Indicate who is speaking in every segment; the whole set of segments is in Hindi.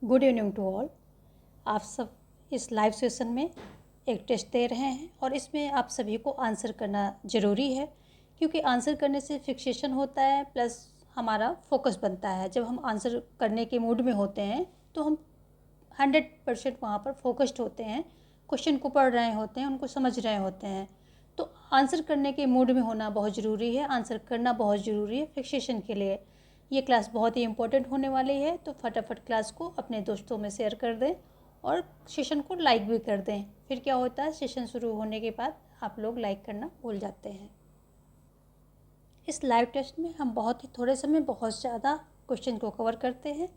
Speaker 1: Good evening to all. आप सब इस लाइव सेशन में एक टेस्ट दे रहे हैं और इसमें आप सभी को आंसर करना ज़रूरी है, क्योंकि आंसर करने से फिक्सेशन होता है प्लस हमारा फोकस बनता है। जब हम आंसर करने के मूड में होते हैं तो हम 100% वहाँ पर फोकस्ड होते हैं, क्वेश्चन को पढ़ रहे होते हैं, उनको समझ रहे होते हैं। तो आंसर करने के मूड में होना बहुत ज़रूरी है, आंसर करना बहुत ज़रूरी है फिक्सेशन के लिए। ये क्लास बहुत ही इंपॉर्टेंट होने वाली है, तो फटाफट क्लास को अपने दोस्तों में शेयर कर दें और सेशन को लाइक भी कर दें। फिर क्या होता है, सेशन शुरू होने के बाद आप लोग लाइक करना भूल जाते हैं। इस लाइव टेस्ट में हम बहुत ही थोड़े समय बहुत ज़्यादा क्वेश्चन को कवर करते हैं,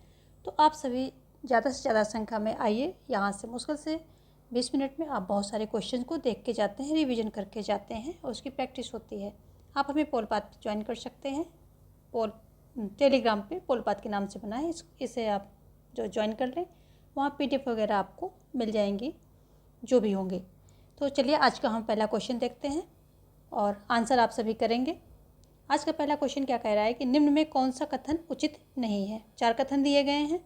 Speaker 1: तो आप सभी ज़्यादा से ज़्यादा संख्या में आइए। यहाँ से मुश्किल से 20 मिनट में आप बहुत सारे क्वेश्चन को देख के जाते हैं, रिवीजन करके जाते हैं और उसकी प्रैक्टिस होती है। आप हमें पोलपाथ ज्वाइन कर सकते हैं। टेलीग्राम पे पोलपाथ के नाम से बना है, इसे आप जो ज्वाइन कर लें, वहाँ PDF वगैरह आपको मिल जाएंगी जो भी होंगे। तो चलिए आज का हम पहला क्वेश्चन देखते हैं और आंसर आप सभी करेंगे। आज का पहला क्वेश्चन क्या कह रहा है कि निम्न में कौन सा कथन उचित नहीं है। 4 कथन दिए गए हैं।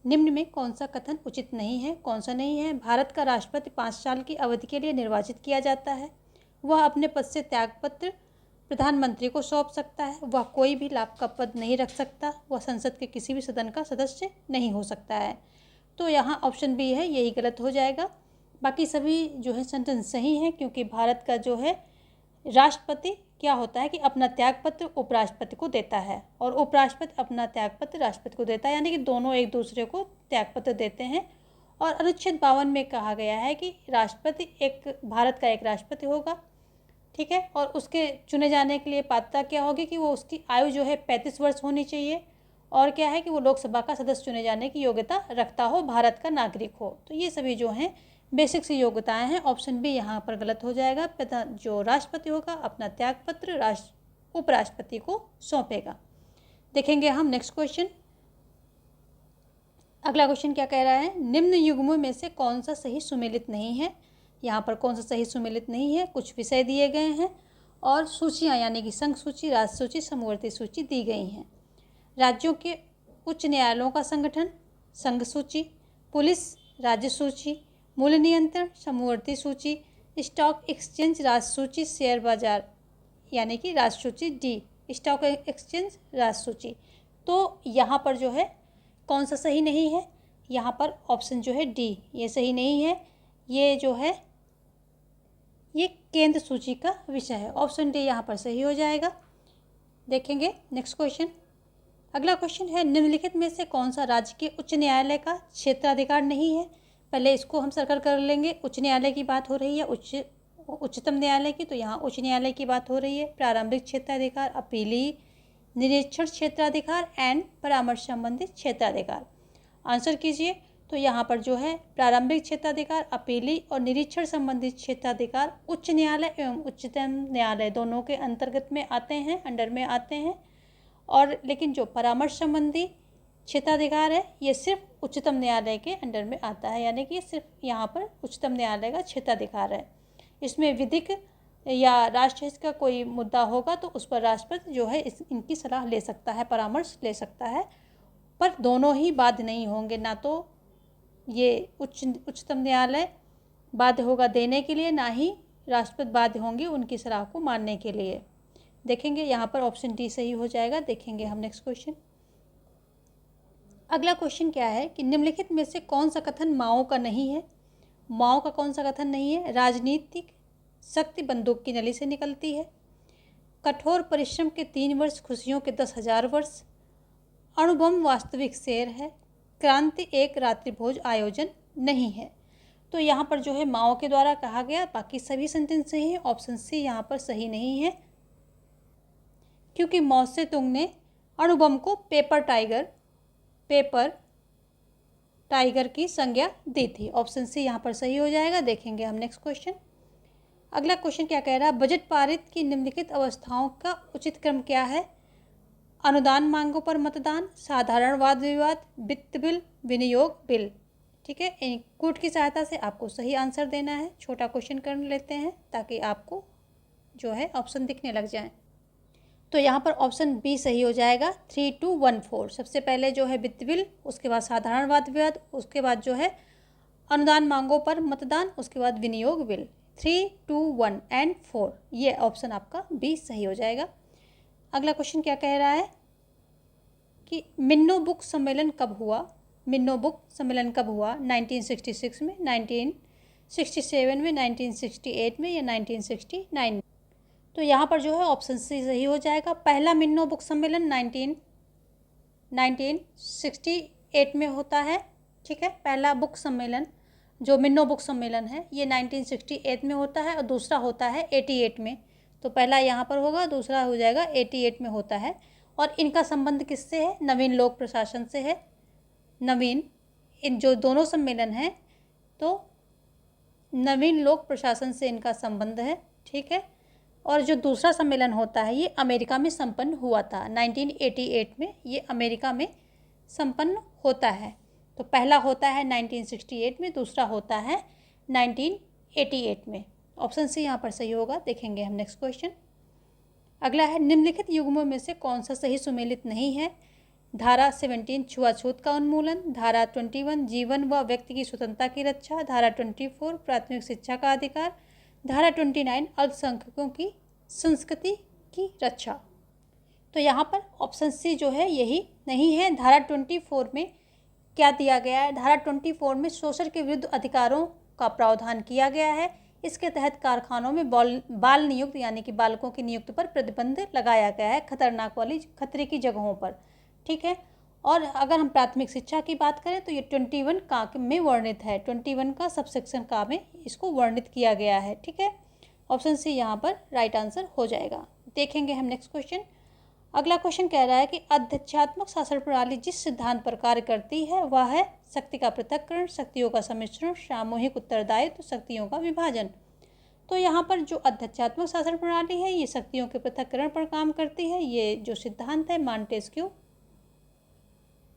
Speaker 1: निम्न में कौन सा कथन उचित नहीं है, कौन सा नहीं है। भारत का राष्ट्रपति 5 साल की अवधि के लिए निर्वाचित किया जाता है। वह अपने पद से त्यागपत्र प्रधानमंत्री को सौंप सकता है। वह कोई भी लाभ का पद नहीं रख सकता। वह संसद के किसी भी सदन का सदस्य नहीं हो सकता है। तो यहाँ ऑप्शन बी है, यही गलत हो जाएगा। बाकी सभी जो है सेंटेंस सही हैं, क्योंकि भारत का जो है राष्ट्रपति क्या होता है कि अपना त्यागपत्र उपराष्ट्रपति को देता है और उपराष्ट्रपति अपना त्यागपत्र राष्ट्रपति को देता है, यानी कि दोनों एक दूसरे को त्यागपत्र देते हैं। और अनुच्छेद 52 में कहा गया है कि राष्ट्रपति भारत का एक राष्ट्रपति होगा, ठीक है। और उसके चुने जाने के लिए पात्रता क्या होगी कि वो उसकी आयु जो है 35 वर्ष होनी चाहिए, और क्या है कि वो लोकसभा का सदस्य चुने जाने की योग्यता रखता हो, भारत का नागरिक हो। तो ये सभी जो हैं बेसिक सी योग्यताएं हैं। ऑप्शन बी यहाँ पर गलत हो जाएगा। जो राष्ट्रपति होगा अपना त्यागपत्र उपराष्ट्रपति को सौंपेगा। देखेंगे हम नेक्स्ट क्वेश्चन। अगला क्वेश्चन क्या कह रहा है, निम्न युग्मों में से कौन सा सही सुमेलित नहीं है। यहाँ पर कौन सा सही सुमेलित नहीं है, कुछ विषय दिए गए हैं और सूचियाँ यानी कि संघ सूची, राज्य सूची, समवर्ती सूची दी गई हैं। राज्यों के उच्च न्यायालयों का संगठन संघ सूची, पुलिस राज्य सूची, मूल्य नियंत्रण समवर्ती सूची, स्टॉक एक्सचेंज राज्य सूची, शेयर बाजार यानी कि राज्य सूची डी, स्टॉक एक्सचेंज राज्य सूची। तो यहाँ पर जो है कौन सा सही नहीं है, यहाँ पर ऑप्शन जो है डी, ये सही नहीं है। ये जो है ये केंद्र सूची का विषय है। ऑप्शन डी यहाँ पर सही हो जाएगा। देखेंगे नेक्स्ट क्वेश्चन। अगला क्वेश्चन है, निम्नलिखित में से कौन सा राज्य के उच्च न्यायालय का क्षेत्राधिकार नहीं है। पहले इसको हम सर्कल कर लेंगे। उच्च न्यायालय की बात हो रही है, उच्चतम न्यायालय की, तो यहाँ उच्च न्यायालय की बात हो रही है। प्रारंभिक क्षेत्राधिकार, अपीली, निरीक्षण क्षेत्राधिकार एंड परामर्श संबंधित क्षेत्राधिकार। आंसर कीजिए। तो यहाँ पर जो है प्रारंभिक क्षेत्राधिकार, अपीली और निरीक्षण संबंधित क्षेत्राधिकार उच्च न्यायालय एवं उच्चतम न्यायालय दोनों के अंतर्गत में आते हैं, अंडर में आते हैं। और लेकिन जो परामर्श संबंधी क्षेत्राधिकार है ये सिर्फ उच्चतम न्यायालय के अंडर में आता है, यानी कि सिर्फ यहाँ पर उच्चतम न्यायालय का क्षेत्राधिकार है। इसमें विधिक या राष्ट्रहित का कोई मुद्दा होगा तो उस पर राष्ट्रपति जो है इनकी सलाह ले सकता है, परामर्श ले सकता है, पर दोनों ही बाध्य नहीं होंगे। ना तो ये उच्चतम न्यायालय बाध्य होगा देने के लिए, ना ही राष्ट्रपति बाध्य होंगे उनकी सलाह को मानने के लिए। देखेंगे यहाँ पर ऑप्शन डी सही हो जाएगा। देखेंगे हम नेक्स्ट क्वेश्चन। अगला क्वेश्चन क्या है कि निम्नलिखित में से कौन सा कथन माओ का नहीं है। माओ का कौन सा कथन नहीं है। राजनीतिक शक्ति बंदूक की नली से निकलती है। कठोर परिश्रम के 3 वर्ष, खुशियों के 10,000 वर्ष। अणुबम वास्तविक शेर है। क्रांति एक रात्रिभोज आयोजन नहीं है। तो यहाँ पर जो है माओ के द्वारा कहा गया, बाकी सभी सेंटेंस सही है। ऑप्शन सी यहाँ पर सही नहीं है, क्योंकि माओ से तुंग ने अणुबम को पेपर टाइगर की संज्ञा दी थी। ऑप्शन सी यहाँ पर सही हो जाएगा। देखेंगे हम नेक्स्ट क्वेश्चन। अगला क्वेश्चन क्या कह रहा है, बजट पारित की निम्नलिखित अवस्थाओं का उचित क्रम क्या है। अनुदान मांगों पर मतदान, साधारण वाद विवाद, वित्त बिल, विनियोग बिल। ठीक है, कूट की सहायता से आपको सही आंसर देना है। छोटा क्वेश्चन कर लेते हैं ताकि आपको जो है ऑप्शन दिखने लग जाए। तो यहाँ पर ऑप्शन बी सही हो जाएगा, 3-1-4। सबसे पहले जो है वित्त बिल, उसके बाद साधारण वाद विवाद, उसके बाद जो है अनुदान मांगों पर मतदान, उसके बाद विनियोग बिल। 3-2-1-4 ये ऑप्शन आपका बी सही हो जाएगा। अगला क्वेश्चन क्या कह रहा है कि मिन्नो बुक सम्मेलन कब हुआ? मिन्नो बुक सम्मेलन कब हुआ? 1966 में, 1967 में, 1968 में या 1969 में? तो यहाँ पर जो है ऑप्शन सी सही हो जाएगा। पहला मिन्नो बुक सम्मेलन 1968 में होता है। ठीक है, पहला बुक सम्मेलन जो मिन्नो बुक सम्मेलन है ये 1968 में होता है और दूसरा होता है 88 में। तो पहला यहाँ पर होगा, दूसरा हो जाएगा 88 में होता है। और इनका संबंध किससे है? नवीन लोक प्रशासन से है। नवीन, इन जो दोनों सम्मेलन हैं तो नवीन लोक प्रशासन से इनका संबंध है। ठीक है, और जो दूसरा सम्मेलन होता है ये अमेरिका में संपन्न हुआ था 1988 में, ये अमेरिका में संपन्न होता है। तो पहला होता है 1968 में, दूसरा होता है 1988 में। ऑप्शन सी यहाँ पर सही होगा। देखेंगे हम नेक्स्ट क्वेश्चन। अगला है, निम्नलिखित युग्मों में से कौन सा सही सुमेलित नहीं है? धारा 17 छुआछूत का उन्मूलन, धारा 21 जीवन व व्यक्ति की स्वतंत्रता की रक्षा, धारा 24 प्राथमिक शिक्षा का अधिकार, धारा 29 अल्पसंख्यकों की संस्कृति की रक्षा। तो यहाँ पर ऑप्शन सी जो है यही नहीं है। धारा 24 में क्या दिया गया है? धारा 24 में शोषण के विरुद्ध अधिकारों का प्रावधान किया गया है। इसके तहत कारखानों में बाल नियुक्त यानी कि बालकों की नियुक्ति पर प्रतिबंध लगाया गया है, खतरनाक वाली खतरे की जगहों पर। ठीक है, और अगर हम प्राथमिक शिक्षा की बात करें तो ये 21 का में वर्णित है, 21 का सबसेक्शन का में इसको वर्णित किया गया है। ठीक है, ऑप्शन सी यहाँ पर राइट आंसर हो जाएगा। देखेंगे हम नेक्स्ट क्वेश्चन। अगला क्वेश्चन कह रहा है कि अध्यक्षात्मक शासन प्रणाली जिस सिद्धांत पर कार्य करती है वह है शक्ति का पृथक्करण, शक्तियों का सम्मिश्रण, सामूहिक उत्तरदायित्व, शक्तियों का विभाजन। तो यहाँ पर जो अध्यक्षात्मक शासन प्रणाली है ये शक्तियों के पृथक्करण पर काम करती है। ये जो सिद्धांत है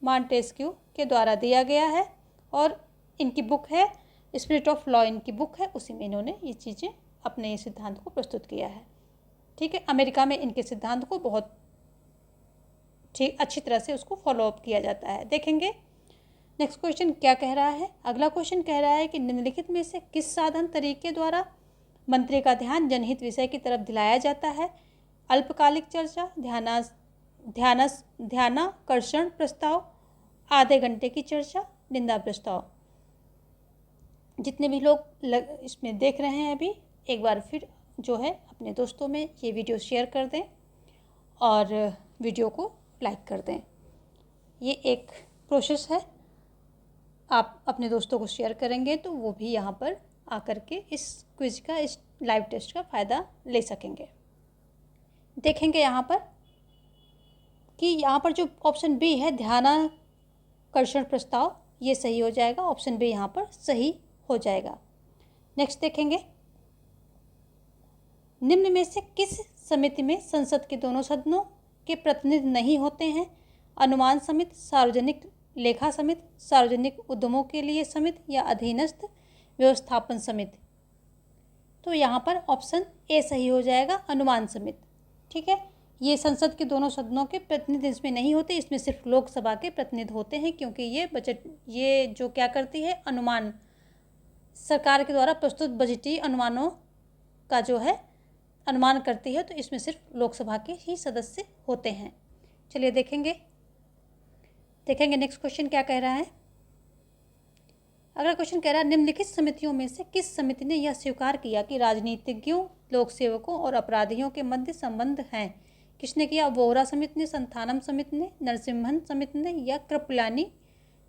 Speaker 1: मॉन्टेस्क्यू के द्वारा दिया गया है और इनकी बुक है स्पिरिट ऑफ लॉ, इनकी बुक है, उसी में इन्होंने ये चीज़ें अपने सिद्धांत को प्रस्तुत किया है। ठीक है, अमेरिका में इनके सिद्धांत को बहुत ठीक अच्छी तरह से उसको फॉलोअप किया जाता है। देखेंगे नेक्स्ट क्वेश्चन क्या कह रहा है। अगला क्वेश्चन कह रहा है कि निम्नलिखित में से किस साधन तरीके द्वारा मंत्री का ध्यान जनहित विषय की तरफ दिलाया जाता है? अल्पकालिक चर्चा, ध्यानाकर्षण प्रस्ताव, आधे घंटे की चर्चा, निंदा प्रस्ताव। जितने भी लोग इसमें देख रहे हैं अभी, एक बार फिर जो है अपने दोस्तों में ये वीडियो शेयर कर दें और वीडियो को लाइक कर दें। ये एक प्रोसेस है, आप अपने दोस्तों को शेयर करेंगे तो वो भी यहाँ पर आकर के इस क्विज का, इस लाइव टेस्ट का फ़ायदा ले सकेंगे। देखेंगे यहाँ पर कि यहाँ पर जो ऑप्शन बी है ध्यानाकर्षण प्रस्ताव, ये सही हो जाएगा। ऑप्शन बी यहाँ पर सही हो जाएगा। नेक्स्ट देखेंगे, निम्न में से किस समिति में संसद के दोनों सदनों के प्रतिनिधि नहीं होते हैं? अनुमान समिति, सार्वजनिक लेखा समिति, सार्वजनिक उद्यमों के लिए समिति या अधीनस्थ व्यवस्थापन समिति। तो यहाँ पर ऑप्शन ए सही हो जाएगा, अनुमान समिति। ठीक है, ये संसद के दोनों सदनों के प्रतिनिधि इसमें नहीं होते, इसमें सिर्फ लोकसभा के प्रतिनिधि होते हैं, क्योंकि ये जो क्या करती है, अनुमान सरकार के द्वारा प्रस्तुत बजटीय अनुमानों का जो है अनुमान करती है, तो इसमें सिर्फ लोकसभा के ही सदस्य होते हैं। चलिए देखेंगे नेक्स्ट क्वेश्चन क्या कह रहा है। अगला क्वेश्चन कह रहा है, निम्नलिखित समितियों में से किस समिति ने यह स्वीकार किया कि राजनीतिज्ञों, लोक सेवकों और अपराधियों के मध्य संबंध हैं? किसने किया? वोहरा समिति ने, संथानम समिति ने, नरसिम्हन समिति ने या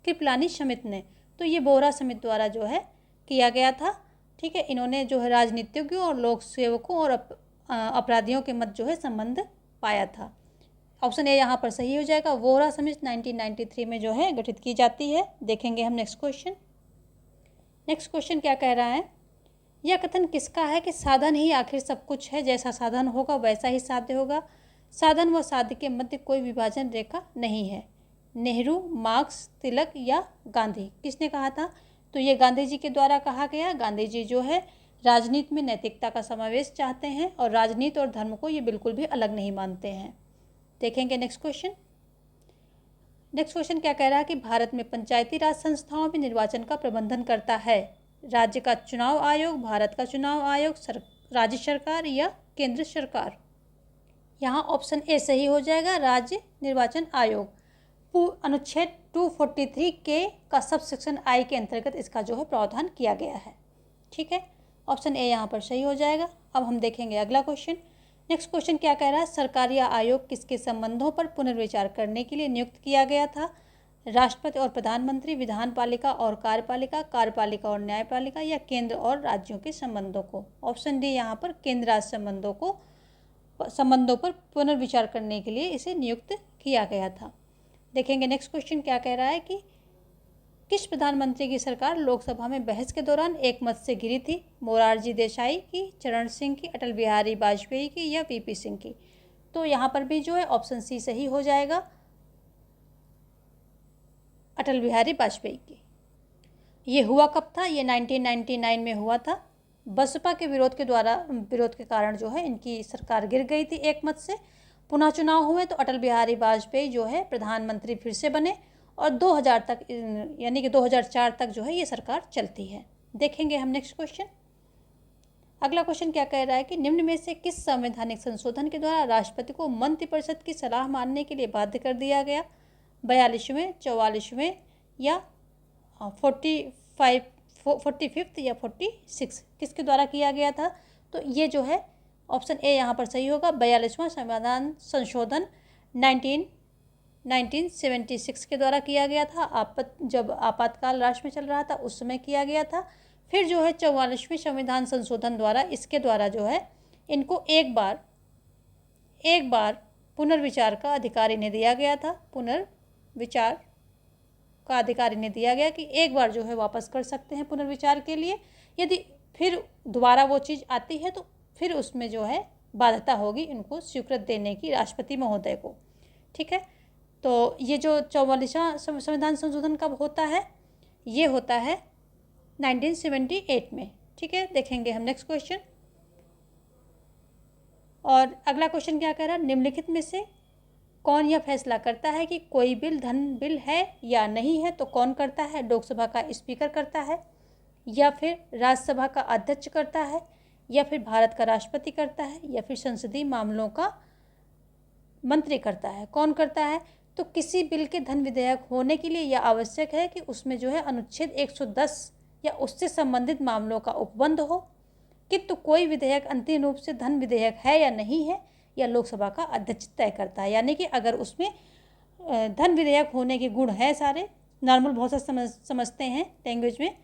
Speaker 1: कृपलानी समिति ने? तो ये वोहरा समिति द्वारा जो है किया गया था। ठीक है, इन्होंने जो है राजनीतिज्ञों और लोक सेवकों और अपराधियों के मध्य जो है संबंध पाया था। ऑप्शन ए यहाँ पर सही हो जाएगा। वोहरा समिति 1993 में जो है गठित की जाती है। देखेंगे हम नेक्स्ट क्वेश्चन क्या कह रहा है। यह कथन किसका है कि साधन ही आखिर सब कुछ है, जैसा साधन होगा वैसा ही साध्य होगा, साधन व साध्य के मध्य कोई विभाजन रेखा नहीं है? नेहरू, मार्क्स, तिलक या गांधी? किसने कहा था? तो ये गांधी जी के द्वारा कहा गया। गांधी जी जो है राजनीति में नैतिकता का समावेश चाहते हैं और राजनीति और धर्म को ये बिल्कुल भी अलग नहीं मानते हैं। देखेंगे नेक्स्ट क्वेश्चन। नेक्स्ट क्वेश्चन क्या कह रहा है कि भारत में पंचायती राज संस्थाओं में निर्वाचन का प्रबंधन करता है राज्य का चुनाव आयोग, भारत का चुनाव आयोग, राज्य सरकार या केंद्र सरकार। यहाँ ऑप्शन ए सही हो जाएगा, राज्य निर्वाचन आयोग। अनुच्छेद 243 के का सब सेक्शन आई के अंतर्गत इसका जो है प्रावधान किया गया है। ठीक है, ऑप्शन ए यहाँ पर सही हो जाएगा। अब हम देखेंगे अगला क्वेश्चन। नेक्स्ट क्वेश्चन क्या कह रहा है, सरकार या आयोग किसके संबंधों पर पुनर्विचार करने के लिए नियुक्त किया गया था? राष्ट्रपति और प्रधानमंत्री, विधानपालिका और कार्यपालिका, कार्यपालिका और न्यायपालिका या केंद्र और राज्यों के संबंधों को। ऑप्शन डी यहाँ पर केंद्र राज्य संबंधों पर पुनर्विचार करने के लिए इसे नियुक्त किया गया था। देखेंगे नेक्स्ट क्वेश्चन क्या कह रहा है कि किस प्रधानमंत्री की सरकार लोकसभा में बहस के दौरान एक मत से गिरी थी? मोरारजी देसाई की, चरण सिंह की, अटल बिहारी वाजपेयी की या वीपी सिंह की। तो यहाँ पर भी जो है ऑप्शन सी सही हो जाएगा, अटल बिहारी वाजपेयी की। ये हुआ कब था? ये 1999 में हुआ था। बसपा के विरोध के कारण जो है इनकी सरकार गिर गई थी एक मत से। पुनः चुनाव हुए तो अटल बिहारी वाजपेयी जो है प्रधानमंत्री फिर से बने और 2000 तक यानी कि 2004 तक जो है ये सरकार चलती है। देखेंगे हम नेक्स्ट क्वेश्चन। अगला क्वेश्चन क्या कह रहा है कि निम्न में से किस संवैधानिक संशोधन के द्वारा राष्ट्रपति को मंत्रिपरिषद की सलाह मानने के लिए बाध्य कर दिया गया? 42वें, 44वें या 45th या 46 किसके द्वारा किया गया था? तो ये जो है ऑप्शन ए यहाँ पर सही होगा, 42वां संविधान संशोधन 1976 के द्वारा किया गया था। जब आपातकाल राष्ट्र में चल रहा था उस समय किया गया था। फिर जो है 44वें संविधान संशोधन द्वारा इसके द्वारा जो है इनको एक बार पुनर्विचार का अधिकार इन्हें दिया गया था। पुनर्विचार का अधिकार इन्हें दिया गया कि एक बार जो है वापस कर सकते हैं पुनर्विचार के लिए। यदि फिर दोबारा वो चीज़ आती है तो फिर उसमें जो है बाध्यता होगी इनको स्वीकृत देने की राष्ट्रपति महोदय को। ठीक है, तो ये जो 44वां संविधान संशोधन कब होता है? ये होता है 1978 में। ठीक है, देखेंगे हम नेक्स्ट क्वेश्चन। और अगला क्वेश्चन क्या कह रहा है, निम्नलिखित में से कौन यह फैसला करता है कि कोई बिल धन बिल है या नहीं है? तो कौन करता है? लोकसभा का स्पीकर करता है या फिर राज्यसभा का अध्यक्ष करता है या फिर भारत का राष्ट्रपति करता है या फिर संसदीय मामलों का मंत्री करता है? कौन करता है? तो किसी बिल के धन विधेयक होने के लिए यह आवश्यक है कि उसमें जो है अनुच्छेद 110 या उससे संबंधित मामलों का उपबंध हो। किंतु कोई विधेयक अंतिम रूप से धन विधेयक है या नहीं है या लोकसभा का अध्यक्ष तय करता है। यानी कि अगर उसमें धन विधेयक होने के गुण हैं सारे, नॉर्मल भाषा समझते हैं लैंग्वेज में,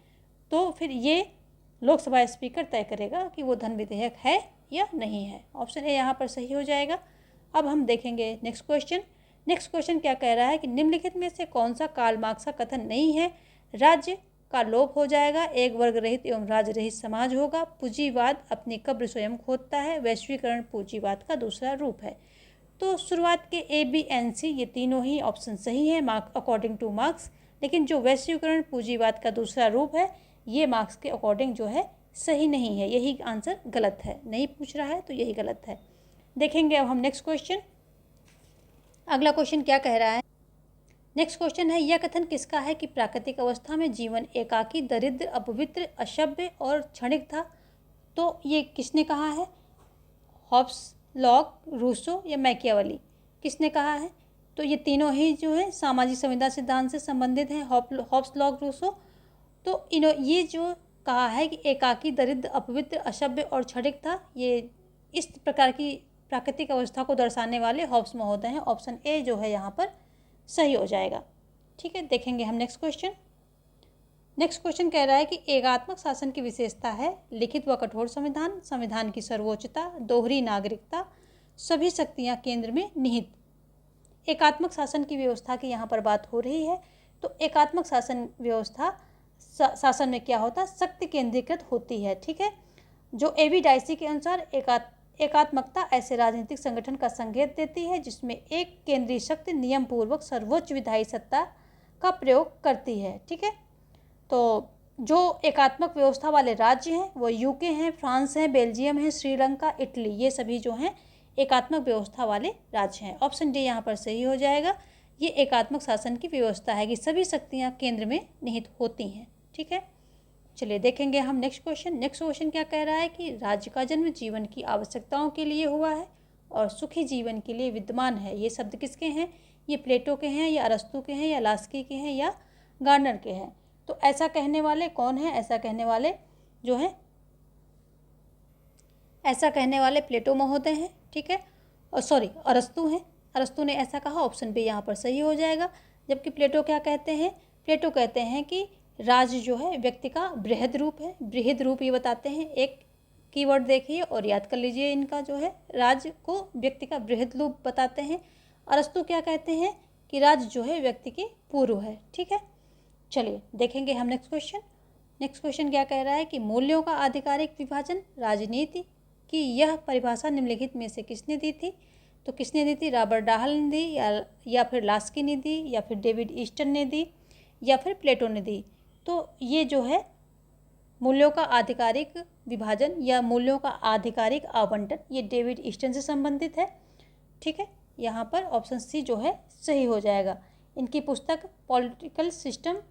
Speaker 1: तो फिर ये लोकसभा स्पीकर तय करेगा कि वो धन विधेयक है या नहीं है। ऑप्शन ए यहाँ पर सही हो जाएगा। अब हम देखेंगे नेक्स्ट क्वेश्चन। नेक्स्ट क्वेश्चन क्या कह रहा है कि निम्नलिखित में से कौन सा कार्ल मार्क्स का कथन नहीं है? राज्य का लोप हो जाएगा, एक वर्ग रहित एवं राज्य रहित समाज होगा, पूंजीवाद अपनी कब्र स्वयं खोदता है, वैश्वीकरण पूंजीवाद का दूसरा रूप है। तो शुरुआत के ए, बी, एन, सी ये तीनों ही ऑप्शन सही है अकॉर्डिंग टू मार्क्स, लेकिन जो वैश्वीकरण पूंजीवाद का दूसरा रूप है ये मार्क्स के अकॉर्डिंग जो है सही नहीं है, यही आंसर गलत है। नहीं पूछ रहा है तो यही गलत है। देखेंगे अब हम नेक्स्ट क्वेश्चन। अगला क्वेश्चन क्या कह रहा है, नेक्स्ट क्वेश्चन है, यह कथन किसका है कि प्राकृतिक अवस्था में जीवन एकाकी, दरिद्र, अपवित्र, असभ्य और क्षणिक था? तो ये किसने कहा है? हॉब्स, लॉक, रूसो या मैकियावेली, किसने कहा है? तो ये तीनों ही जो है सामाजिक संविदा सिद्धांत से संबंधित हैं, हॉब्स, लॉक, रूसो। तो ये जो कहा है कि एकाकी, दरिद्र, अपवित्र, असभ्य और क्षणिक था, ये इस प्रकार की प्राकृतिक अवस्था को दर्शाने वाले हॉब्स महोदय हैं। ऑप्शन ए जो है यहाँ पर सही हो जाएगा। ठीक है, देखेंगे हम नेक्स्ट क्वेश्चन। नेक्स्ट क्वेश्चन कह रहा है कि एकात्मक शासन की विशेषता है लिखित व कठोर संविधान, संविधान की सर्वोच्चता, दोहरी नागरिकता, सभी शक्तियाँ केंद्र में निहित। एकात्मक शासन की व्यवस्था की यहाँ पर बात हो रही है। तो एकात्मक शासन व्यवस्था शासन में क्या होता है? शक्ति केंद्रीकृत होती है। ठीक है, जो एबी डाइसी के अनुसार एकात्मकता ऐसे राजनीतिक संगठन का संकेत देती है जिसमें एक केंद्रीय शक्ति नियम पूर्वक सर्वोच्च विधायी सत्ता का प्रयोग करती है। ठीक है, तो जो एकात्मक व्यवस्था वाले राज्य हैं वो यूके हैं, फ्रांस हैं, बेल्जियम है, श्रीलंका, इटली, ये सभी जो हैं एकात्मक व्यवस्था वाले राज्य हैं। ऑप्शन डी यहाँ पर सही हो जाएगा। ये एकात्मक शासन की व्यवस्था है कि सभी शक्तियाँ केंद्र में निहित होती हैं। ठीक है, चलिए देखेंगे हम नेक्स्ट क्वेश्चन। नेक्स्ट क्वेश्चन क्या कह रहा है कि राज्य का जन्म जीवन की आवश्यकताओं के लिए हुआ है और सुखी जीवन के लिए विद्यमान है। ये शब्द किसके हैं? ये प्लेटो के हैं या अरस्तु के हैं या लास्की के हैं या गार्नर के हैं? तो ऐसा कहने वाले कौन हैं? ऐसा कहने वाले जो हैं, ऐसा कहने वाले प्लेटो महोदय हैं। ठीक है, और सॉरी अरस्तु हैं। अरस्तु ने ऐसा कहा, ऑप्शन बी यहाँ पर सही हो जाएगा। जबकि प्लेटो क्या कहते हैं? प्लेटो कहते हैं कि राज्य जो है व्यक्ति का बृहद रूप है। बृहद रूप ये बताते हैं, एक कीवर्ड देखिए और याद कर लीजिए इनका जो है, राज्य को व्यक्ति का बृहद रूप बताते हैं। अरस्तु क्या कहते हैं कि राज्य जो है व्यक्ति के पूर्व है। ठीक है, चलिए देखेंगे हम नेक्स्ट क्वेश्चन। नेक्स्ट क्वेश्चन क्या कह रहा है कि मूल्यों का आधिकारिक विभाजन राजनीति की यह परिभाषा निम्नलिखित में से किसने दी थी? तो किसने दी थी? रॉबर्ट डाहल ने दी या फिर लास्की ने दी या फिर डेविड ईस्टन ने दी या फिर प्लेटो ने दी? तो ये जो है मूल्यों का आधिकारिक विभाजन या मूल्यों का आधिकारिक आवंटन, ये डेविड ईस्टन से संबंधित है। ठीक है, यहाँ पर ऑप्शन सी जो है सही हो जाएगा। इनकी पुस्तक political system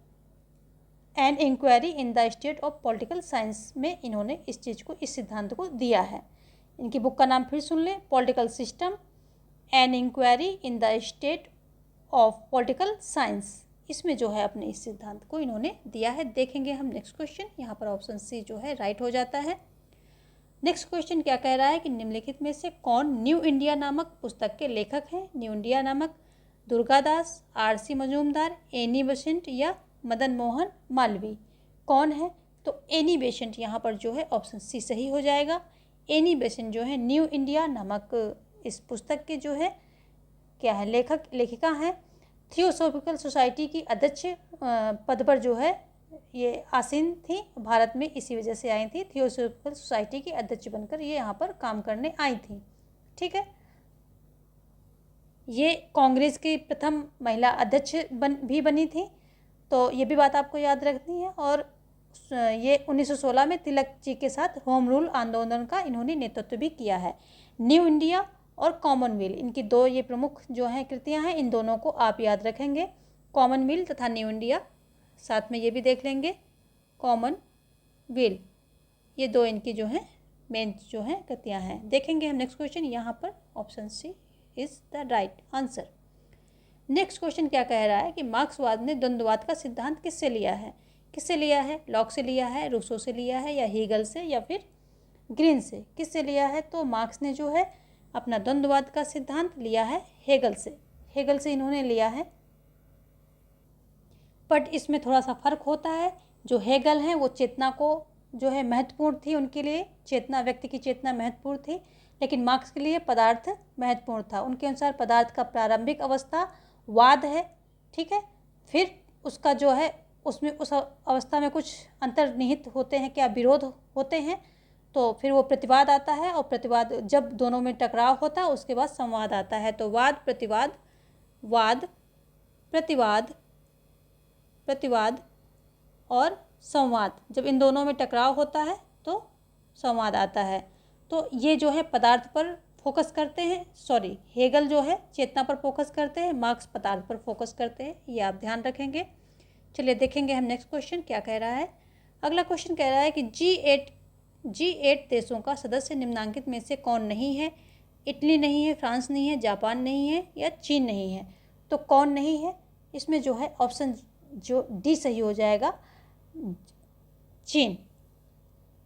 Speaker 1: and inquiry in the state of political science में इन्होंने इस चीज़ को, इस सिद्धांत को दिया है। इनकी बुक का नाम फिर सुन लें, political system and inquiry in the state of political science. इसमें जो है अपने इस सिद्धांत को इन्होंने दिया है। देखेंगे हम नेक्स्ट क्वेश्चन। यहाँ पर ऑप्शन सी जो है राइट हो जाता है। नेक्स्ट क्वेश्चन क्या कह रहा है कि निम्नलिखित में से कौन न्यू इंडिया नामक पुस्तक के लेखक हैं? न्यू इंडिया नामक Durgadas, RC. Majumdar, Annie Besant या मदन मोहन मालवीय? कौन है? तो एनी बेसेंट यहाँ पर जो है ऑप्शन सी सही हो जाएगा। एनी बेसेंट जो है न्यू इंडिया नामक इस पुस्तक के जो है क्या है, लेखक लेखिका हैं। थियोसॉफिकल सोसाइटी की अध्यक्ष पद पर जो है ये आसीन थी भारत में, इसी वजह से आई थी। थियोसॉफिकल सोसाइटी की अध्यक्ष बनकर ये यहाँ पर काम करने आई थी। ठीक है, ये कांग्रेस की प्रथम महिला अध्यक्ष भी बनी थी, तो ये भी बात आपको याद रखनी है। और ये 1916 में तिलक जी के साथ होम रूल आंदोलन का इन्होंने नेतृत्व भी किया है। न्यू इंडिया और कॉमनवेल्थ, इनकी दो ये प्रमुख जो हैं कृतियां हैं, इन दोनों को आप याद रखेंगे, कॉमनवेल्थ तथा न्यू इंडिया। साथ में ये भी देख लेंगे कॉमनवेल्थ, ये दो इनकी जो हैं मेन जो हैं कृतियां हैं। देखेंगे हम नेक्स्ट क्वेश्चन। यहाँ पर option C is the right answer. Next question क्या कह रहा है कि मार्क्सवाद ने द्वंद्ववाद का सिद्धांत किससे लिया है? किससे लिया है? लॉक से लिया है, रूसो से लिया है या हीगल से या फिर ग्रीन से? किससे लिया है? तो मार्क्स ने जो है अपना द्वंद्ववाद का सिद्धांत लिया है हेगल से। हेगल से इन्होंने लिया है, बट इसमें थोड़ा सा फर्क होता है। जो हेगल हैं वो चेतना को जो है महत्वपूर्ण थी, उनके लिए चेतना, व्यक्ति की चेतना महत्वपूर्ण थी, लेकिन मार्क्स के लिए पदार्थ महत्वपूर्ण था। उनके अनुसार पदार्थ का प्रारंभिक अवस्था वाद है। ठीक है, फिर उसका जो है उसमें उस अवस्था में कुछ अंतर्निहित होते हैं, क्या विरोध होते हैं, तो फिर वो प्रतिवाद आता है, और प्रतिवाद जब दोनों में टकराव होता है उसके बाद संवाद आता है। तो वाद प्रतिवाद, वाद प्रतिवाद, प्रतिवाद और संवाद, जब इन दोनों में टकराव होता है तो संवाद आता है। तो ये जो है पदार्थ पर फोकस करते हैं, सॉरी हेगल जो है चेतना पर फोकस करते हैं, मार्क्स पदार्थ पर फोकस करते हैं, ये आप ध्यान रखेंगे। चलिए देखेंगे हम नेक्स्ट क्वेश्चन क्या कह रहा है। अगला क्वेश्चन कह रहा है कि G8 देशों का सदस्य निम्नांकित में से कौन नहीं है? इटली नहीं है, फ्रांस नहीं है, जापान नहीं है या चीन नहीं है? तो कौन नहीं है? इसमें जो है ऑप्शन जो डी सही हो जाएगा, चीन।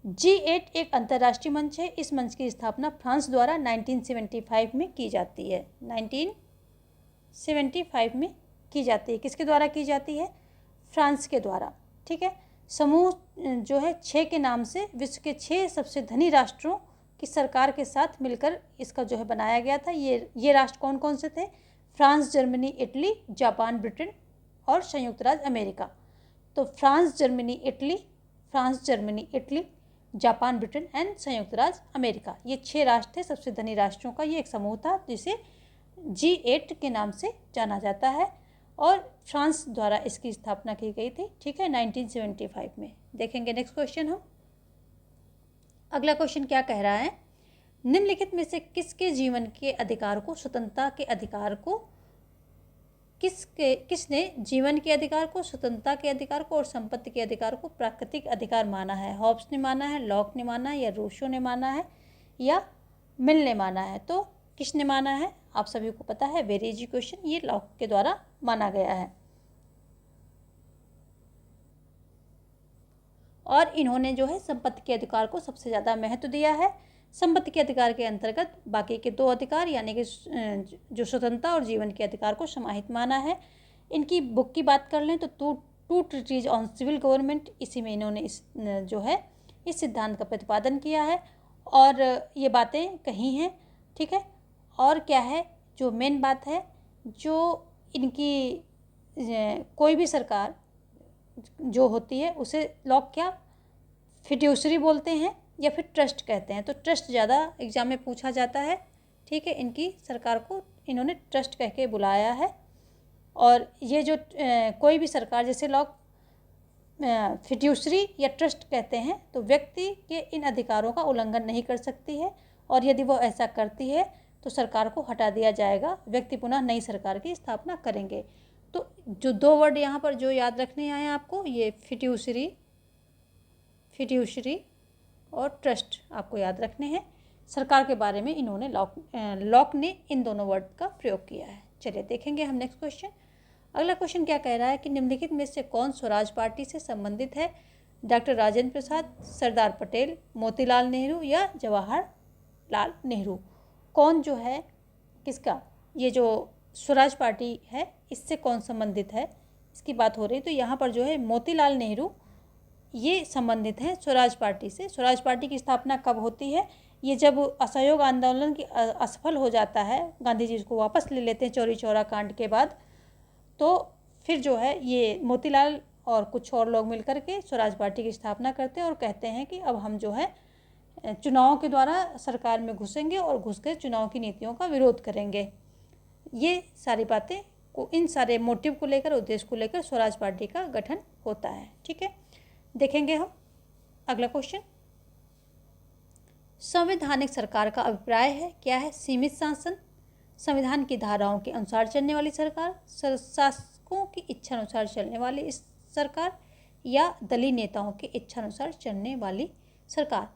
Speaker 1: G8 एक अंतर्राष्ट्रीय मंच है। इस मंच की स्थापना फ्रांस द्वारा 1975 में की जाती है। 1975 में की जाती है। किसके द्वारा की जाती है? फ्रांस के द्वारा। ठीक है, समूह जो है 6 के नाम से विश्व के 6 सबसे धनी राष्ट्रों की सरकार के साथ मिलकर इसका जो है बनाया गया था। ये राष्ट्र कौन कौन से थे? France, Germany, Italy, Japan, Britain और संयुक्त राज्य अमेरिका। तो France, Germany, Italy, Japan, Britain and संयुक्त राज्य अमेरिका, ये 6 राष्ट्र थे सबसे धनी राष्ट्रों का। ये एक समूह था जिसे G8 के नाम से जाना जाता है, और फ्रांस द्वारा इसकी स्थापना की गई थी। ठीक है, 1975 में। देखेंगे नेक्स्ट क्वेश्चन हम। अगला क्वेश्चन क्या कह रहा है, निम्नलिखित में से किसके जीवन के अधिकार को, स्वतंत्रता के अधिकार को, किसने जीवन के अधिकार को, स्वतंत्रता के अधिकार को और संपत्ति के अधिकार को प्राकृतिक अधिकार माना है? हॉब्स ने माना है, लॉक ने माना है, या रूसो ने माना है, या मिल ने माना है? तो किसने माना है? आप सभी को पता है, वेरी इजी क्वेश्चन, ये लॉक के द्वारा माना गया है। और इन्होंने जो है संपत्ति के अधिकार को सबसे ज़्यादा महत्व दिया है। संपत्ति के अधिकार के अंतर्गत बाकी के दो अधिकार यानी कि जो स्वतंत्रता और जीवन के अधिकार को समाहित माना है। इनकी बुक की बात कर लें तो two treaties on civil government, इसी में इन्होंने इस सिद्धांत का प्रतिपादन किया है और ये बातें कही हैं, ठीक है। और क्या है जो मेन बात है, जो इनकी कोई भी सरकार जो होती है उसे लॉक क्या फिड्यूसरी बोलते हैं या फिर ट्रस्ट कहते हैं। तो ट्रस्ट ज़्यादा एग्जाम में पूछा जाता है, ठीक है। इनकी सरकार को इन्होंने ट्रस्ट कह के बुलाया है। और ये जो कोई भी सरकार जैसे लॉक फिड्यूसरी या ट्रस्ट कहते हैं तो व्यक्ति के इन अधिकारों का उल्लंघन नहीं कर सकती है, और यदि वो ऐसा करती है तो सरकार को हटा दिया जाएगा, व्यक्ति पुनः नई सरकार की स्थापना करेंगे। तो जो दो वर्ड यहाँ पर जो याद रखने आए हैं आपको, ये फिड्यूसरी और ट्रस्ट आपको याद रखने हैं। सरकार के बारे में इन्होंने लॉक ने इन दोनों वर्ड का प्रयोग किया है। चलिए देखेंगे हम नेक्स्ट क्वेश्चन। अगला क्वेश्चन क्या कह रहा है कि निम्नलिखित में से कौन स्वराज पार्टी से संबंधित है? डॉक्टर राजेंद्र प्रसाद, सरदार पटेल, मोतीलाल नेहरू या जवाहरलाल नेहरू? कौन जो है किसका, ये जो स्वराज पार्टी है इससे कौन संबंधित है, इसकी बात हो रही है। तो यहाँ पर जो है मोतीलाल नेहरू ये संबंधित हैं स्वराज पार्टी से। स्वराज पार्टी की स्थापना कब होती है? ये जब असहयोग आंदोलन की असफल हो जाता है, गांधी जी इसको वापस ले लेते हैं चौरी चौरा कांड के बाद, तो फिर जो है ये मोतीलाल और कुछ और लोग मिलकर के स्वराज पार्टी की स्थापना करते हैं और कहते हैं कि अब हम जो है चुनाव के द्वारा सरकार में घुसेंगे और घुस कर चुनाव की नीतियों का विरोध करेंगे। ये सारी बातें को, इन सारे मोटिव को लेकर, उद्देश्य को लेकर स्वराज पार्टी का गठन होता है, ठीक है। देखेंगे हम अगला क्वेश्चन। संवैधानिक सरकार का अभिप्राय है क्या है? सीमित शासन, संविधान की धाराओं के अनुसार चलने वाली सरकार, शासकों की इच्छा अनुसार चलने वाली इस सरकार, या दलीय नेताओं की इच्छा अनुसार चलने वाली सरकार।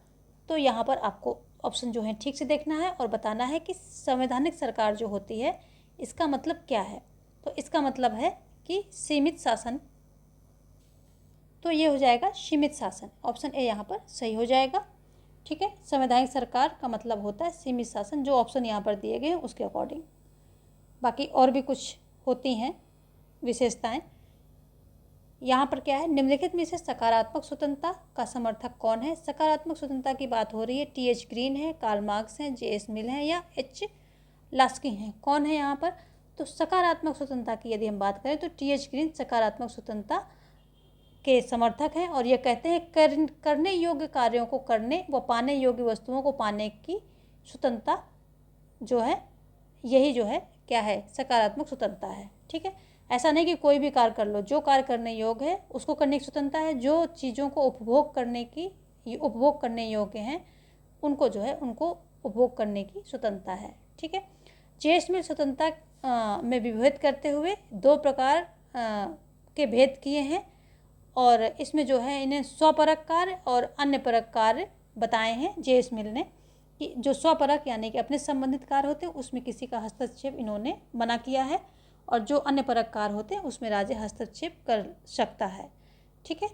Speaker 1: तो यहाँ पर आपको ऑप्शन जो है ठीक से देखना है और बताना है कि संवैधानिक सरकार जो होती है इसका मतलब क्या है। तो इसका मतलब है कि सीमित शासन, तो ये हो जाएगा सीमित शासन। ऑप्शन ए यहाँ पर सही हो जाएगा, ठीक है। संवैधानिक सरकार का मतलब होता है सीमित शासन, जो ऑप्शन यहाँ पर दिए गए हैं उसके अकॉर्डिंग। बाकी और भी कुछ होती हैं विशेषताएं। यहाँ पर क्या है, निम्नलिखित में से सकारात्मक स्वतंत्रता का समर्थक कौन है? सकारात्मक स्वतंत्रता की बात हो रही है, टी.एच. ग्रीन है, कार्ल मार्क्स हैं, जे.एस. मिल हैं या एच. लास्की हैं? कौन है यहाँ पर? तो सकारात्मक स्वतंत्रता की यदि हम बात करें तो टी.एच. ग्रीन सकारात्मक स्वतंत्रता के समर्थक हैं और ये कहते हैं करने योग्य कार्यों को करने व पाने योग्य वस्तुओं को पाने की स्वतंत्रता जो है, यही जो है क्या है, सकारात्मक स्वतंत्रता है, ठीक है। ऐसा नहीं कि कोई भी कार्य कर लो, जो कार्य करने योग्य है उसको करने की स्वतंत्रता है, जो चीज़ों को उपभोग करने योग्य हैं उनको जो है उनको उपभोग करने की स्वतंत्रता है, ठीक है। जे.एस. मिल स्वतंत्रता में विभेद करते हुए दो प्रकार के भेद किए हैं और इसमें जो है इन्हें स्वपरक कार्य और अन्य परक कार्य बताए हैं जे.एस. मिल ने, कि जो स्वपरक यानी कि अपने संबंधित कार्य होते हैं उसमें किसी का हस्तक्षेप इन्होंने मना किया है, और जो अन्य परक कार्य होते हैं उसमें राज्य हस्तक्षेप कर सकता है, ठीक है।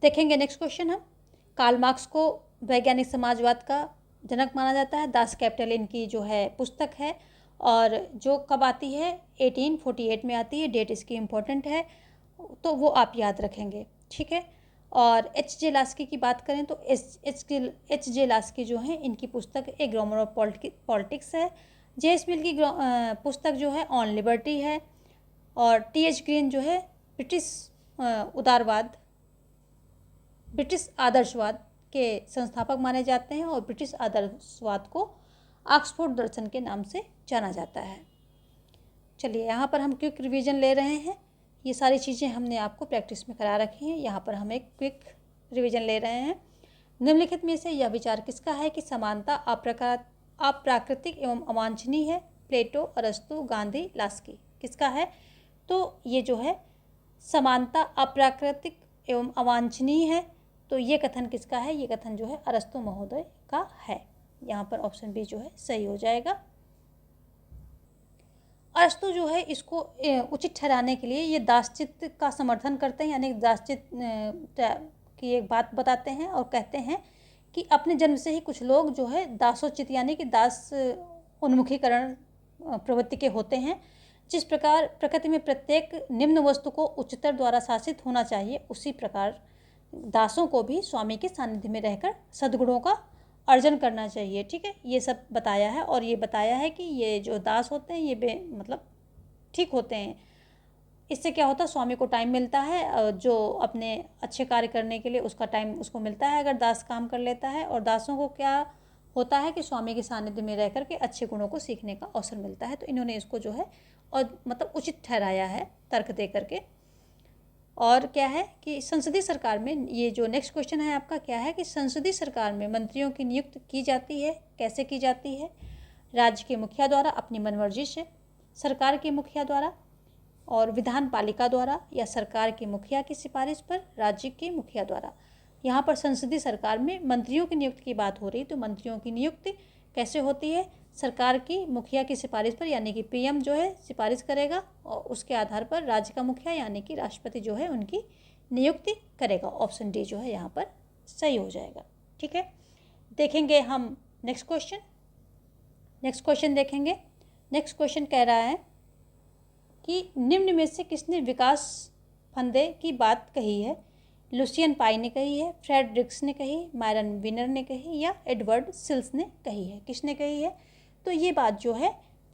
Speaker 1: देखेंगे नेक्स्ट क्वेश्चन हम। कार्ल मार्क्स को वैज्ञानिक समाजवाद का जनक माना जाता है। दास कैपिटल इनकी जो है पुस्तक है और जो कब आती है, 1848 में आती है, डेट इसकी इम्पोर्टेंट है तो वो आप याद रखेंगे, ठीक है। और एच जे लास्की की बात करें तो एच जे लास्की जो है इनकी पुस्तक ए ग्रामर ऑफ पॉलिटिक्स है। जे.एस. मिल की पुस्तक जो है ऑन लिबर्टी है और टी.एच. ग्रीन जो है ब्रिटिश आदर्शवाद के संस्थापक माने जाते हैं और ब्रिटिश आदर्शवाद को ऑक्सफोर्ड दर्शन के नाम से जाना जाता है। चलिए यहाँ पर हम क्विक रिवीजन ले रहे हैं, ये सारी चीज़ें हमने आपको प्रैक्टिस में करा रखी हैं, यहाँ पर हम एक क्विक रिवीजन ले रहे हैं। निम्नलिखित में से यह विचार किसका है कि समानता अप्राकृतिक एवं अवांछनीय है? प्लेटो, अरस्तु, गांधी, लास्की। किसका है? तो ये जो है समानता अप्राकृतिक एवं अवांछनीय है, तो ये कथन किसका है? ये कथन जो है अरस्तु महोदय का है। यहाँ पर ऑप्शन बी जो है सही हो जाएगा। अरस्तु जो है इसको उचित ठहराने के लिए ये दासचित्त का समर्थन करते हैं, यानी दासचित्त की एक बात बताते हैं और कहते हैं कि अपने जन्म से ही कुछ लोग जो है दासोचित यानी कि दास उन्मुखीकरण प्रवृत्ति के होते हैं। जिस प्रकार प्रकृति में प्रत्येक निम्न वस्तु को उच्चतर द्वारा शासित होना चाहिए, उसी प्रकार दासों को भी स्वामी के सानिध्य में रहकर सद्गुणों का अर्जन करना चाहिए। ठीक है, ये सब बताया है और ये बताया है कि ये जो दास होते हैं ये मतलब ठीक होते हैं। इससे क्या होता है, स्वामी को टाइम मिलता है जो अपने अच्छे कार्य करने के लिए उसका टाइम उसको मिलता है अगर दास काम कर लेता है, और दासों को क्या होता है कि स्वामी के सानिध्य में रह करके अच्छे गुणों को सीखने का अवसर मिलता है। तो इन्होंने इसको जो है और मतलब उचित ठहराया है तर्क दे करके। और क्या है कि संसदीय सरकार में, ये जो नेक्स्ट क्वेश्चन है आपका क्या है कि संसदीय सरकार में मंत्रियों की नियुक्ति की जाती है, कैसे की जाती है? राज्य के मुखिया द्वारा अपनी मनमर्जी से, सरकार के मुखिया द्वारा और विधान पालिका द्वारा, या सरकार के मुखिया की सिफारिश पर राज्य के मुखिया द्वारा। यहाँ पर संसदीय सरकार में मंत्रियों की नियुक्ति की बात हो रही, तो मंत्रियों की नियुक्ति कैसे होती है? सरकार की मुखिया की सिफारिश पर, यानी कि पीएम जो है सिफारिश करेगा और उसके आधार पर राज्य का मुखिया यानी कि राष्ट्रपति जो है उनकी नियुक्ति करेगा। ऑप्शन डी जो है यहाँ पर सही हो जाएगा। ठीक है, देखेंगे हम नेक्स्ट क्वेश्चन देखेंगे। नेक्स्ट क्वेश्चन कह रहा है कि निम्न में से किसने विकास फंदे की बात कही है? लुसियन पाई ने कही है, फ्रेडरिक्स ने कही, मायरन विनर ने कही, या एडवर्ड सिल्स ने कही है? किसने कही है? तो ये बात जो है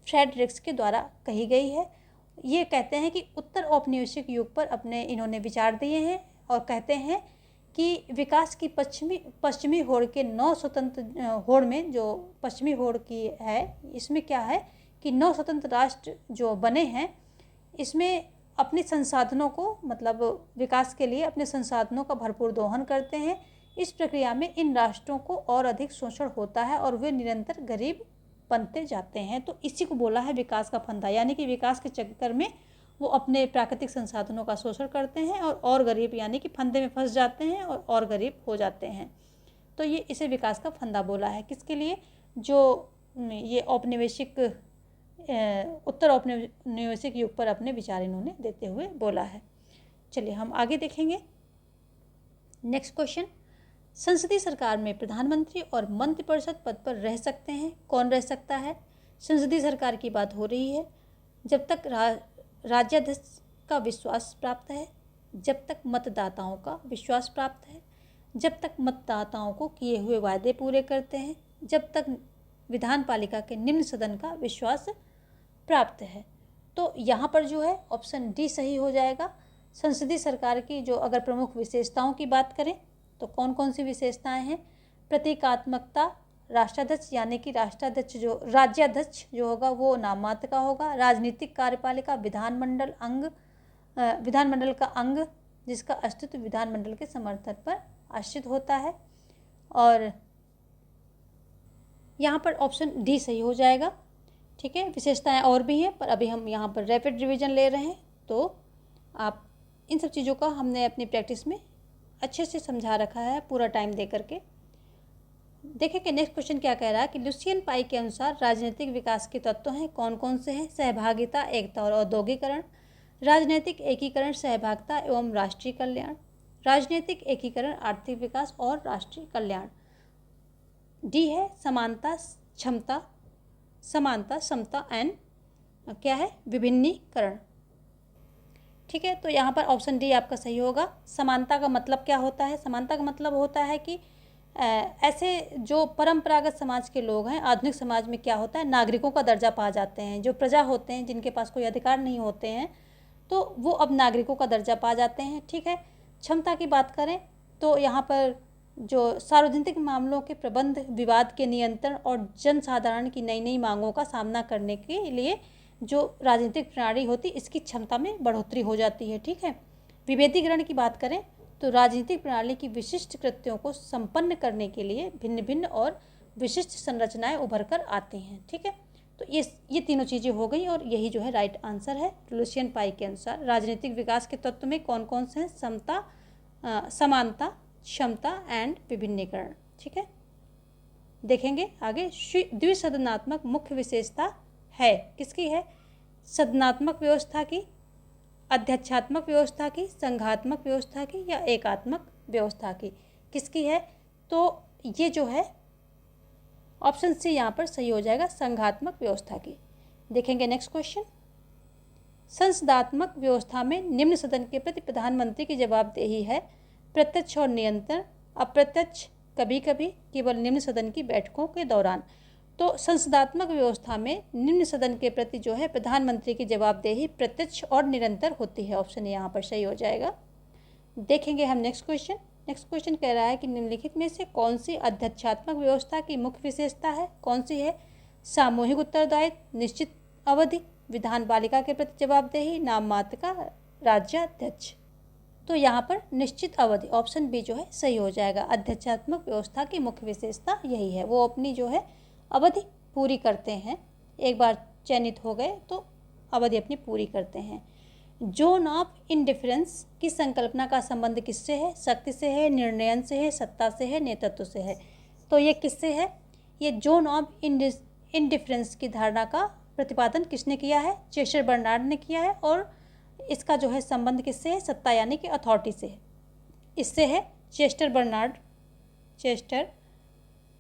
Speaker 1: फ्रेडरिक्स के द्वारा कही गई है। ये कहते हैं कि उत्तर औपनिवेशिक युग पर अपने इन्होंने विचार दिए हैं और कहते हैं कि विकास की पश्चिमी होड़ के 9 स्वतंत्र होड़ में, जो पश्चिमी होड़ की है, इसमें क्या है कि 9 स्वतंत्र राष्ट्र जो बने हैं, इसमें अपने संसाधनों को मतलब विकास के लिए अपने संसाधनों का भरपूर दोहन करते हैं। इस प्रक्रिया में इन राष्ट्रों को और अधिक शोषण होता है और वे निरंतर गरीब बनते जाते हैं। तो इसी को बोला है विकास का फंदा, यानी कि विकास के चक्कर में वो अपने प्राकृतिक संसाधनों का शोषण करते हैं और गरीब यानी कि फंदे में फंस जाते हैं और गरीब हो जाते हैं। तो ये इसे विकास का फंदा बोला है। किसके लिए? जो ये औपनिवेशिक उत्तर औपनिवेशिक युग पर अपने विचार इन्होंने देते हुए बोला है। चलिए हम आगे देखेंगे। नेक्स्ट क्वेश्चन, संसदीय सरकार में प्रधानमंत्री और मंत्रिपरिषद पद पर रह सकते हैं, कौन रह सकता है? संसदीय सरकार की बात हो रही है। जब तक राज्याध्यक्ष का विश्वास प्राप्त है, जब तक मतदाताओं का विश्वास प्राप्त है, जब तक मतदाताओं को किए हुए वायदे पूरे करते हैं, जब तक विधान पालिका के निम्न सदन का विश्वास प्राप्त है। तो यहाँ पर जो है ऑप्शन डी सही हो जाएगा। संसदीय सरकार की जो अगर प्रमुख विशेषताओं की बात करें तो कौन कौन सी विशेषताएं हैं? प्रतीकात्मकता, राष्ट्राध्यक्ष यानी कि राज्याध्यक्ष जो होगा वो नाम मात्र का होगा, राजनीतिक कार्यपालिका, विधानमंडल का अंग जिसका अस्तित्व विधानमंडल के समर्थन पर आश्रित होता है। और यहाँ पर ऑप्शन डी सही हो जाएगा। ठीक है, विशेषताएं और भी हैं पर अभी हम यहाँ पर रैपिड रिवीजन ले रहे हैं, तो आप इन सब चीज़ों का हमने अपनी प्रैक्टिस में अच्छे से समझा रखा है पूरा टाइम दे करके। देखें कि नेक्स्ट क्वेश्चन क्या कह रहा है कि लुसियन पाई के अनुसार राजनीतिक विकास के तत्व हैं, कौन कौन से हैं? सहभागिता, एकता और औद्योगिकरण, राजनीतिक एकीकरण, सहभागिता एवं राष्ट्रीय कल्याण, राजनीतिक एकीकरण, आर्थिक विकास और राष्ट्रीय कल्याण। डी है समानता, समता एंड क्या है? विभिन्नीकरण। ठीक है, तो यहाँ पर ऑप्शन डी आपका सही होगा। समानता का मतलब क्या होता है? समानता का मतलब होता है कि ऐसे जो परंपरागत समाज के लोग हैं, आधुनिक समाज में क्या होता है, नागरिकों का दर्जा पा जाते हैं। जो प्रजा होते हैं जिनके पास कोई अधिकार नहीं होते हैं, तो वो अब नागरिकों का दर्जा पा जाते हैं। ठीक है, क्षमता की बात करें तो यहाँ पर जो सार्वजनिक मामलों के प्रबंध, विवाद के नियंत्रण और जनसाधारण की नई नई मांगों का सामना करने के लिए जो राजनीतिक प्रणाली होती है इसकी क्षमता में बढ़ोतरी हो जाती है। ठीक है, विभेदीकरण की बात करें तो राजनीतिक प्रणाली की विशिष्ट कृत्यों को संपन्न करने के लिए भिन्न भिन्न और विशिष्ट संरचनाएं उभर कर आती हैं। ठीक है, तो ये तीनों चीज़ें हो गई और यही जो है राइट आंसर है। लुसियन पाई के अनुसार राजनीतिक विकास के तत्व में कौन कौन से हैं? समता, समानता, क्षमता एंड विभिन्नीकरण। ठीक है, देखेंगे आगे। द्विसदनात्मक मुख्य विशेषता है, किसकी है? सदनात्मक व्यवस्था की, अध्यक्षात्मक व्यवस्था की, संघात्मक व्यवस्था की या एकात्मक व्यवस्था की, किसकी है? तो ये जो है ऑप्शन सी यहाँ पर सही हो जाएगा, संघात्मक व्यवस्था की। देखेंगे नेक्स्ट क्वेश्चन। संसदात्मक व्यवस्था में निम्न सदन के प्रति प्रधानमंत्री की जवाबदेही है: प्रत्यक्ष और नियंत्रण, अप्रत्यक्ष, कभी कभी, केवल निम्न सदन की बैठकों के दौरान। तो संसदात्मक व्यवस्था में निम्न सदन के प्रति जो है प्रधानमंत्री की जवाबदेही प्रत्यक्ष और निरंतर होती है। ऑप्शन यहाँ पर सही हो जाएगा। देखेंगे हम नेक्स्ट क्वेश्चन। नेक्स्ट क्वेश्चन कह रहा है कि निम्नलिखित में से कौन सी अध्यक्षात्मक व्यवस्था की मुख्य विशेषता है? कौन सी है? सामूहिक उत्तरदायित्व, निश्चित अवधि, विधान पालिका के प्रति जवाबदेही, नाम मात्र का राज्याध्यक्ष। तो यहाँ पर निश्चित अवधि, ऑप्शन बी जो है सही हो जाएगा। अध्यक्षात्मक व्यवस्था की मुख्य विशेषता यही है, वो अपनी जो है अवधि पूरी करते हैं। एक बार चयनित हो गए तो अवधि अपनी पूरी करते हैं। जोन ऑफ इंडिफरेंस की संकल्पना का संबंध किससे है? शक्ति से है, निर्णयन से है, सत्ता से है, नेतृत्व से है। तो ये किससे है? ये जोन ऑफ इंडिफरेंस की धारणा का प्रतिपादन किसने किया है? चेस्टर बर्नार्ड ने किया है। और इसका जो है संबंध किससे है? सत्ता यानी कि अथॉरिटी से है। इससे है चेस्टर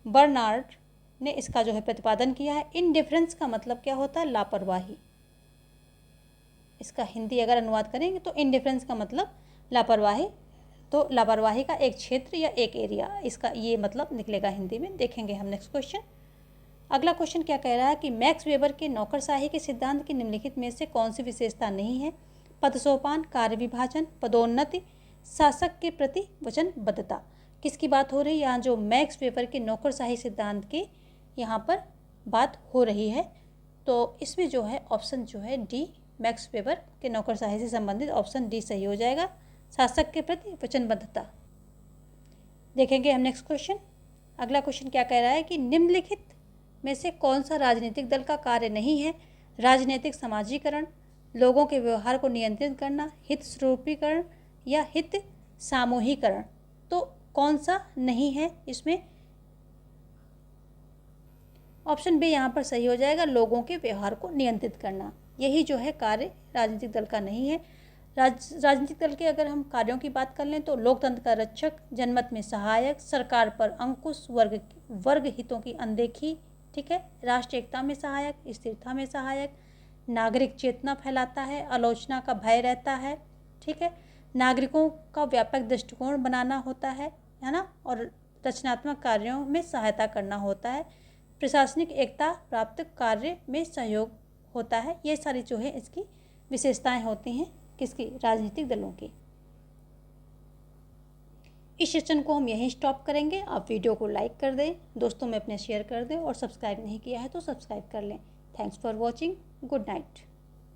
Speaker 1: बर्नार्ड ने इसका जो है प्रतिपादन किया है। इनडिफरेंस का मतलब क्या होता है? लापरवाही। इसका हिंदी अगर अनुवाद करेंगे तो इनडिफरेंस का मतलब लापरवाही। तो लापरवाही का एक क्षेत्र या एक एरिया, इसका ये मतलब निकलेगा हिंदी में। देखेंगे हम नेक्स्ट क्वेश्चन। अगला क्वेश्चन क्या कह रहा है कि मैक्स वेबर के नौकरशाही के सिद्धांत की निम्नलिखित में से कौन सी विशेषता नहीं है? पदसोपान, कार्य विभाजन, पदोन्नति, शासक के प्रति वचनबद्धता। किसकी बात हो रही है? यहाँ जो मैक्स वेबर के नौकरशाही सिद्धांत की यहाँ पर बात हो रही है। तो इसमें जो है ऑप्शन जो है डी, मैक्स वेबर के नौकरशाही से संबंधित ऑप्शन डी सही हो जाएगा, शासक के प्रति वचनबद्धता। देखेंगे हम नेक्स्ट क्वेश्चन। अगला क्वेश्चन क्या कह रहा है कि निम्नलिखित में से कौन सा राजनीतिक दल का कार्य नहीं है? राजनीतिक समाजीकरण, लोगों के व्यवहार को नियंत्रित करना, हित स्वरूपीकरण या हित सामूहिकरण। तो कौन सा नहीं है इसमें? ऑप्शन बी यहाँ पर सही हो जाएगा, लोगों के व्यवहार को नियंत्रित करना। यही जो है कार्य राजनीतिक दल का नहीं है। राजनीतिक दल के अगर हम कार्यों की बात कर लें तो लोकतंत्र का रक्षक, जनमत में सहायक, सरकार पर अंकुश, वर्ग हितों की अनदेखी, ठीक है, राष्ट्रीय एकता में सहायक, स्थिरता में सहायक, नागरिक चेतना फैलाता है, आलोचना का भय रहता है, ठीक है, नागरिकों का व्यापक दृष्टिकोण बनाना होता है ना, और रचनात्मक कार्यों में सहायता करना होता है, प्रशासनिक एकता प्राप्त कार्य में सहयोग होता है। ये सारी जो है इसकी विशेषताएं होती हैं किसकी? राजनीतिक दलों की। इस सेशन को हम यहीं स्टॉप करेंगे। आप वीडियो को लाइक कर दें, दोस्तों में अपने शेयर कर दें और सब्सक्राइब नहीं किया है तो सब्सक्राइब कर लें। Thanks for watching. Good night.